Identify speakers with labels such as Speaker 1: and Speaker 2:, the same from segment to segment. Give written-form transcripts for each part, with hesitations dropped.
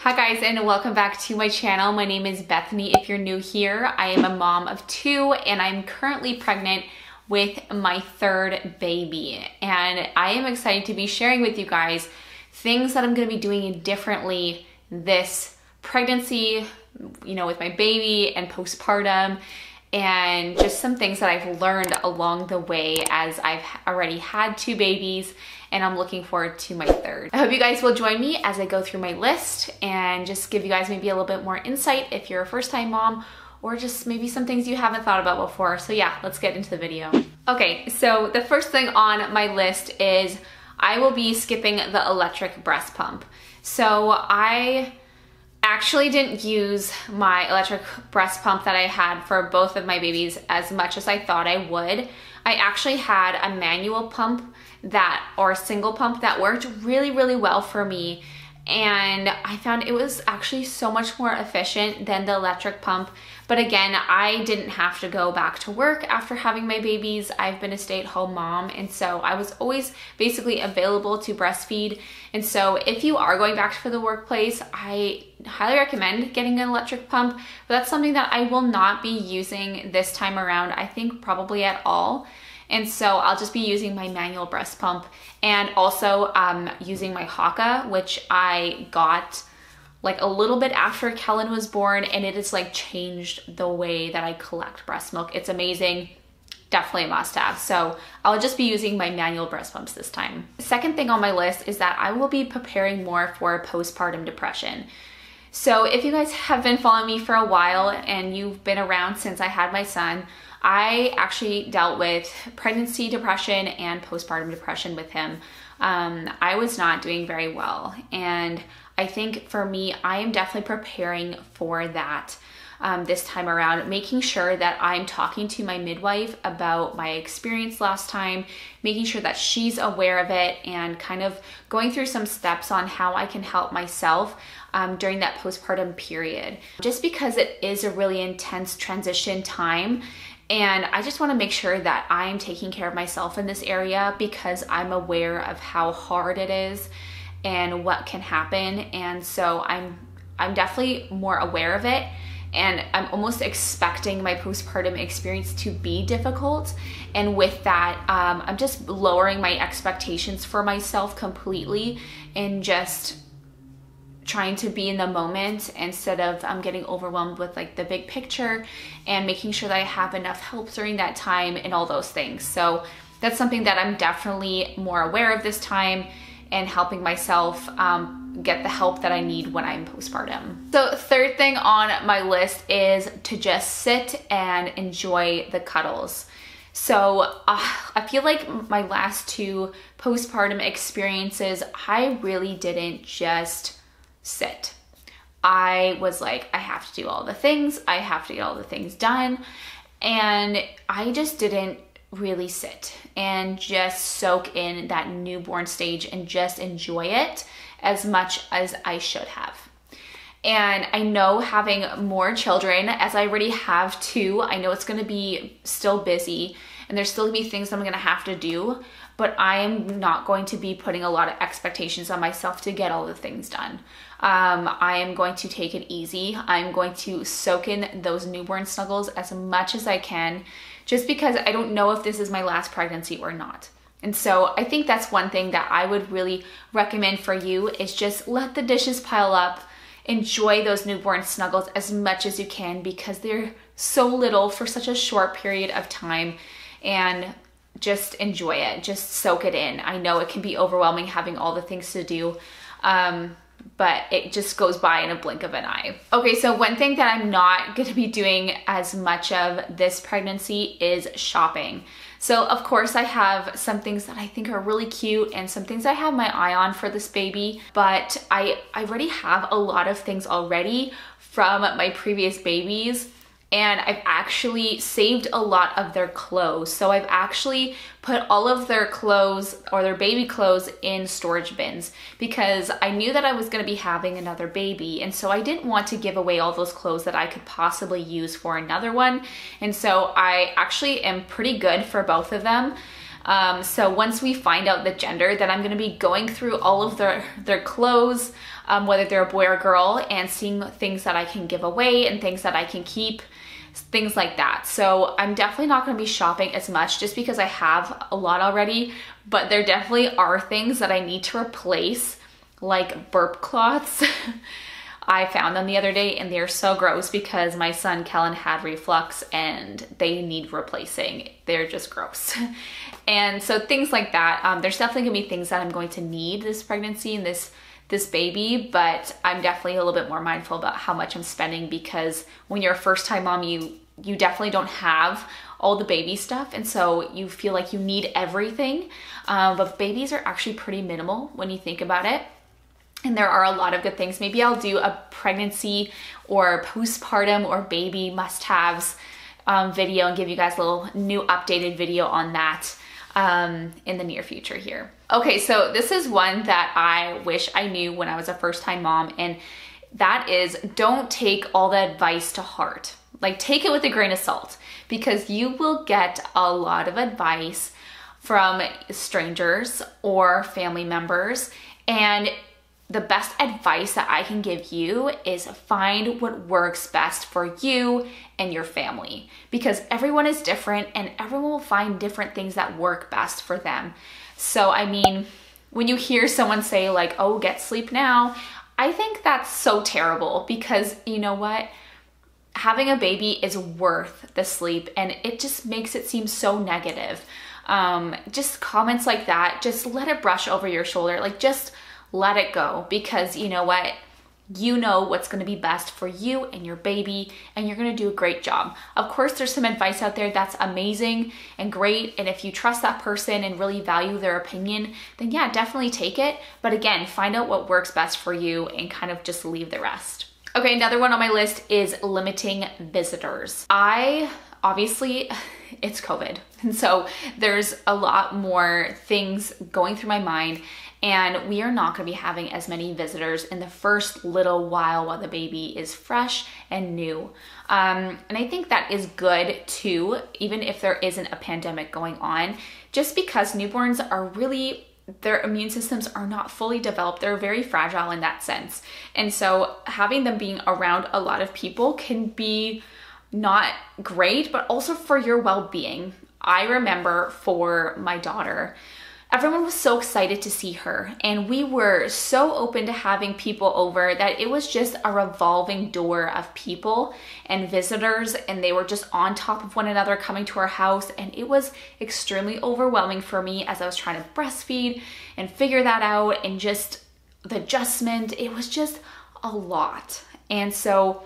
Speaker 1: Hi guys, and welcome back to my channel. My name is Bethany. If you're new here, I am a mom of two and I'm currently pregnant with my third baby. And I am excited to be sharing with you guys things that I'm gonna be doing differently this pregnancy, with my baby and postpartum, and just some things that I've learned along the way as I've already had two babies and I'm looking forward to my third. I hope you guys will join me as I go through my list and just give you guys maybe a little bit more insight if you're a first-time mom, or just maybe some things you haven't thought about before. So yeah, let's get into the video. Okay, so the first thing on my list is I will be skipping the electric breast pump. So I actually didn't use my electric breast pump that I had for both of my babies as much as I thought I would. I actually had a manual pump or a single pump that worked really, really well for me. And I found it was actually so much more efficient than the electric pump. But again, I didn't have to go back to work after having my babies. I've been a stay-at-home mom, and so I was always basically available to breastfeed. And so if you are going back to the workplace, I highly recommend getting an electric pump, but that's something that I will not be using this time around, I think probably at all. And so I'll just be using my manual breast pump, and also using my Haakaa, which I got like a little bit after Kellen was born, and it has like changed the way that I collect breast milk. It's amazing, definitely a must have. So I'll just be using my manual breast pumps this time. The second thing on my list is that I will be preparing more for postpartum depression. So if you guys have been following me for a while and you've been around since I had my son, I actually dealt with pregnancy depression and postpartum depression with him. I was not doing very well, and I think for me, I am definitely preparing for that this time around, making sure that I'm talking to my midwife about my experience last time, making sure that she's aware of it, and kind of going through some steps on how I can help myself during that postpartum period, just because it is a really intense transition time. And I just want to make sure that I'm taking care of myself in this area, because I'm aware of how hard it is and what can happen. And so I'm definitely more aware of it, and I'm almost expecting my postpartum experience to be difficult. And with that, I'm just lowering my expectations for myself completely, and just trying to be in the moment instead of getting overwhelmed with like the big picture, and making sure that I have enough help during that time and all those things. So that's something that I'm definitely more aware of this time, and helping myself get the help that I need when I'm postpartum. So third thing on my list is to just sit and enjoy the cuddles. So I feel like my last two postpartum experiences, I really didn't just sit. I was like, I have to do all the things, I have to get all the things done, and I just didn't really sit and just soak in that newborn stage and just enjoy it as much as I should have. And I know having more children, as I already have two, I know it's going to be still busy and there's still going to be things I'm going to have to do, but I am not going to be putting a lot of expectations on myself to get all the things done. I am going to take it easy. I'm going to soak in those newborn snuggles as much as I can, just because I don't know if this is my last pregnancy or not. And so I think that's one thing that I would really recommend for you, is just let the dishes pile up, enjoy those newborn snuggles as much as you can, because they're so little for such a short period of time, and just enjoy it, just soak it in. I know it can be overwhelming having all the things to do, but it just goes by in a blink of an eye. Okay, so one thing that I'm not gonna be doing as much of this pregnancy is shopping. So of course I have some things that I think are really cute and some things I have my eye on for this baby, but I already have a lot of things already from my previous babies. And I've actually saved a lot of their clothes. So I've actually put all of their clothes, or their baby clothes, in storage bins, because I knew that I was gonna be having another baby. And so I didn't want to give away all those clothes that I could possibly use for another one. And so I actually am pretty good for both of them. So once we find out the gender, then I'm gonna be going through all of their clothes, whether they're a boy or girl, and seeing things that I can give away and things that I can keep, things like that. So I'm definitely not gonna be shopping as much just because I have a lot already, but there definitely are things that I need to replace, like burp cloths. I found them the other day and they're so gross because my son Kellen had reflux and they need replacing. They're just gross. And so things like that, there's definitely gonna be things that I'm going to need this pregnancy and this baby, but I'm definitely a little bit more mindful about how much I'm spending, because when you're a first time mom, you definitely don't have all the baby stuff, and so you feel like you need everything, but babies are actually pretty minimal when you think about it. And there are a lot of good things. Maybe I'll do a pregnancy or postpartum or baby must-haves video and give you guys a little new updated video on that in the near future here. Okay, so this is one that I wish I knew when I was a first-time mom, and that is, don't take all the advice to heart. Like, take it with a grain of salt, because you will get a lot of advice from strangers or family members, and the best advice that I can give you is find what works best for you and your family, because everyone is different and everyone will find different things that work best for them. So, I mean, when you hear someone say like, oh, get sleep now, I think that's so terrible, because you know what? Having a baby is worth the sleep, and it just makes it seem so negative. Just comments like that, just let it brush over your shoulder. Like, just let it go, because you know what? You know what's going to be best for you and your baby, and you're going to do a great job. Of course, there's some advice out there that's amazing and great, and if you trust that person and really value their opinion, then yeah, definitely take it. But again, find out what works best for you and kind of just leave the rest. Okay, another one on my list is limiting visitors. Obviously, it's COVID, and so there's a lot more things going through my mind, and we are not gonna be having as many visitors in the first little while the baby is fresh and new. And I think that is good too, even if there isn't a pandemic going on, just because newborns are really, their immune systems are not fully developed. They're very fragile in that sense. And so having them being around a lot of people can be not great, but also for your well-being. I remember for my daughter, everyone was so excited to see her, and we were so open to having people over that it was just a revolving door of people and visitors, and they were just on top of one another coming to our house, and it was extremely overwhelming for me as I was trying to breastfeed and figure that out, and just the adjustment, it was just a lot. And so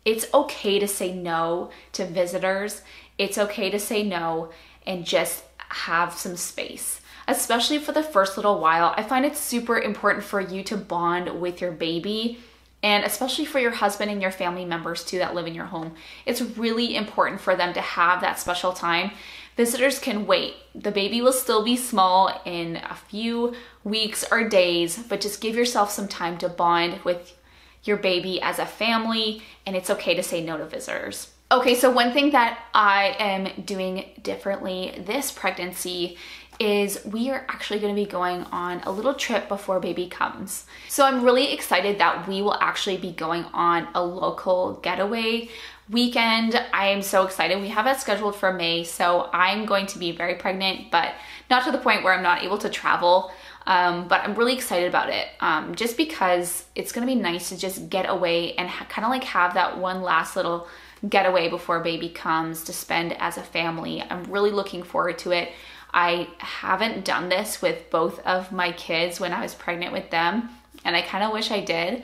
Speaker 1: it's okay to say no to visitors. It's okay to say no and just have some space. Especially for the first little while, I find it super important for you to bond with your baby, and especially for your husband and your family members too that live in your home. It's really important for them to have that special time. Visitors can wait. The baby will still be small in a few weeks or days, but just give yourself some time to bond with your baby as a family, and it's okay to say no to visitors. Okay, so one thing that I am doing differently this pregnancy is we are actually going to be going on a little trip before baby comes. So I'm really excited that we will actually be going on a local getaway weekend. I am so excited. We have it scheduled for May, so I'm going to be very pregnant, but not to the point where I'm not able to travel. But I'm really excited about it, just because it's going to be nice to just get away and kind of like have that one last little getaway before baby comes to spend as a family. I'm really looking forward to it. I haven't done this with both of my kids when I was pregnant with them, and I kind of wish I did,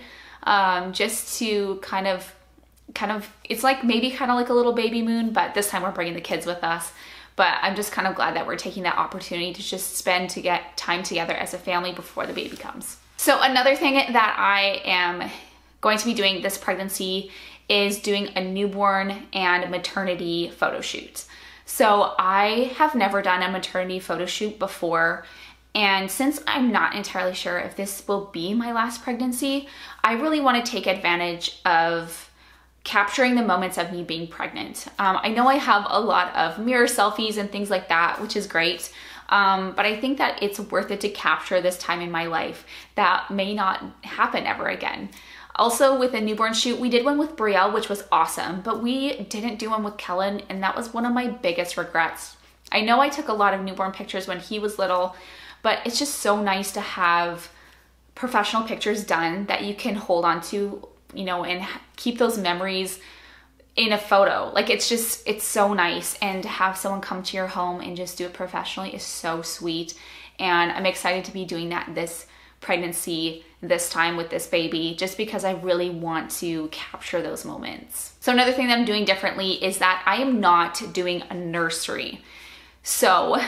Speaker 1: just to kind of, it's like maybe kind of like a little baby moon, but this time we're bringing the kids with us. But I'm just kind of glad that we're taking that opportunity to just spend to get time together as a family before the baby comes. So another thing that I am going to be doing this pregnancy is doing a newborn and maternity photo shoot. So I have never done a maternity photo shoot before, and since I'm not entirely sure if this will be my last pregnancy, I really want to take advantage of capturing the moments of me being pregnant. I know I have a lot of mirror selfies and things like that, which is great, But I think that it's worth it to capture this time in my life that may not happen ever again. Also, with a newborn shoot, we did one with Brielle, which was awesome, but we didn't do one with Kellen, and that was one of my biggest regrets. I know I took a lot of newborn pictures when he was little, but it's just so nice to have professional pictures done that you can hold on to, you know, and keep those memories in a photo. Like, it's so nice, and to have someone come to your home and just do it professionally is so sweet. And I'm excited to be doing that this pregnancy, this time with this baby, just because I really want to capture those moments. So another thing that I'm doing differently is that I am not doing a nursery. So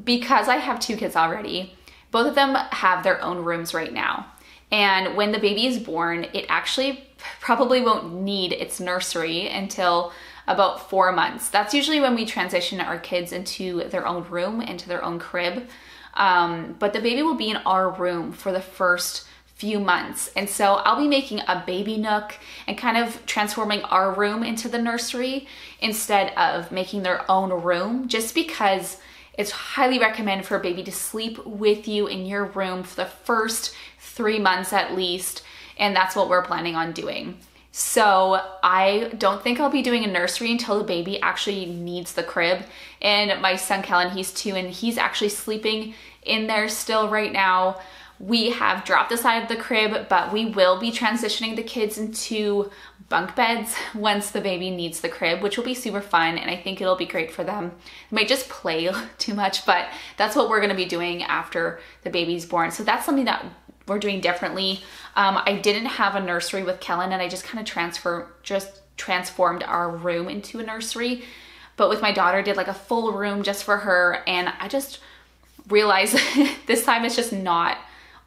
Speaker 1: because I have 2 kids already, both of them have their own rooms right now. And when the baby is born, it actually probably won't need its nursery until about 4 months. That's usually when we transition our kids into their own room, into their own crib. But the baby will be in our room for the first few months. And so I'll be making a baby nook and kind of transforming our room into the nursery instead of making their own room, just because it's highly recommended for a baby to sleep with you in your room for the first 3 months at least. And that's what we're planning on doing. So I don't think I'll be doing a nursery until the baby actually needs the crib. And my son Kellen, he's 2, and he's actually sleeping in there still right now. We have dropped the side of the crib, but we will be transitioning the kids into bunk beds once the baby needs the crib, which will be super fun, and I think it'll be great for them. They might just play too much, but that's what we're gonna be doing after the baby's born. So that's something that we're doing differently. I didn't have a nursery with Kellen, and I just kind of transformed our room into a nursery. But with my daughter, did like a full room just for her, and I just realized this time it's just not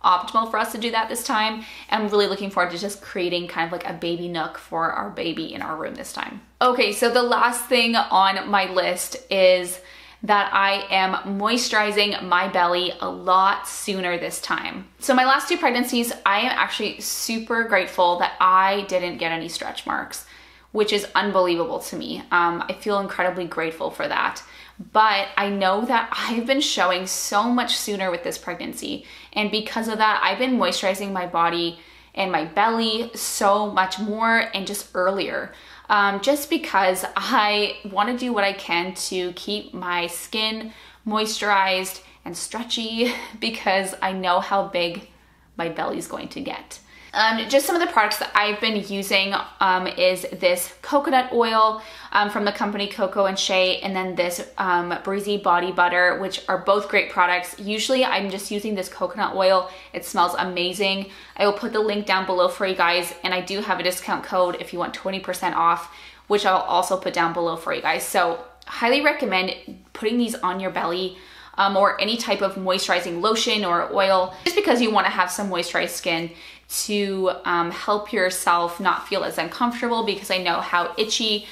Speaker 1: optimal for us to do that this time. And I'm really looking forward to just creating kind of like a baby nook for our baby in our room this time. Okay, so the last thing on my list is that I am moisturizing my belly a lot sooner this time. So my last 2 pregnancies, I am actually super grateful that I didn't get any stretch marks, which is unbelievable to me. I feel incredibly grateful for that. But I know that I've been showing so much sooner with this pregnancy. And because of that, I've been moisturizing my body and my belly so much more and just earlier. Just because I want to do what I can to keep my skin moisturized and stretchy, because I know how big my belly is going to get. Just some of the products that I've been using is this coconut oil from the company Coco & Shea, and then this Breezy Body Butter, which are both great products. Usually I'm just using this coconut oil. It smells amazing. I will put the link down below for you guys, and I do have a discount code if you want 20% off, which I'll also put down below for you guys. So highly recommend putting these on your belly. Or any type of moisturizing lotion or oil, just because you want to have some moisturized skin to help yourself not feel as uncomfortable, because I know how itchy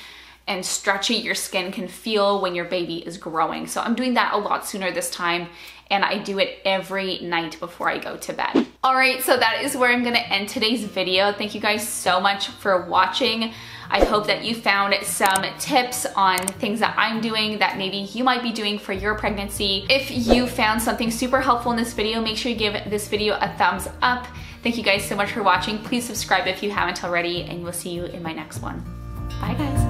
Speaker 1: and stretchy your skin can feel when your baby is growing. So I'm doing that a lot sooner this time, and I do it every night before I go to bed. All right, so that is where I'm gonna end today's video. Thank you guys so much for watching. I hope that you found some tips on things that I'm doing that maybe you might be doing for your pregnancy. If you found something super helpful in this video, make sure you give this video a thumbs up. Thank you guys so much for watching. Please subscribe if you haven't already, and we'll see you in my next one. Bye guys.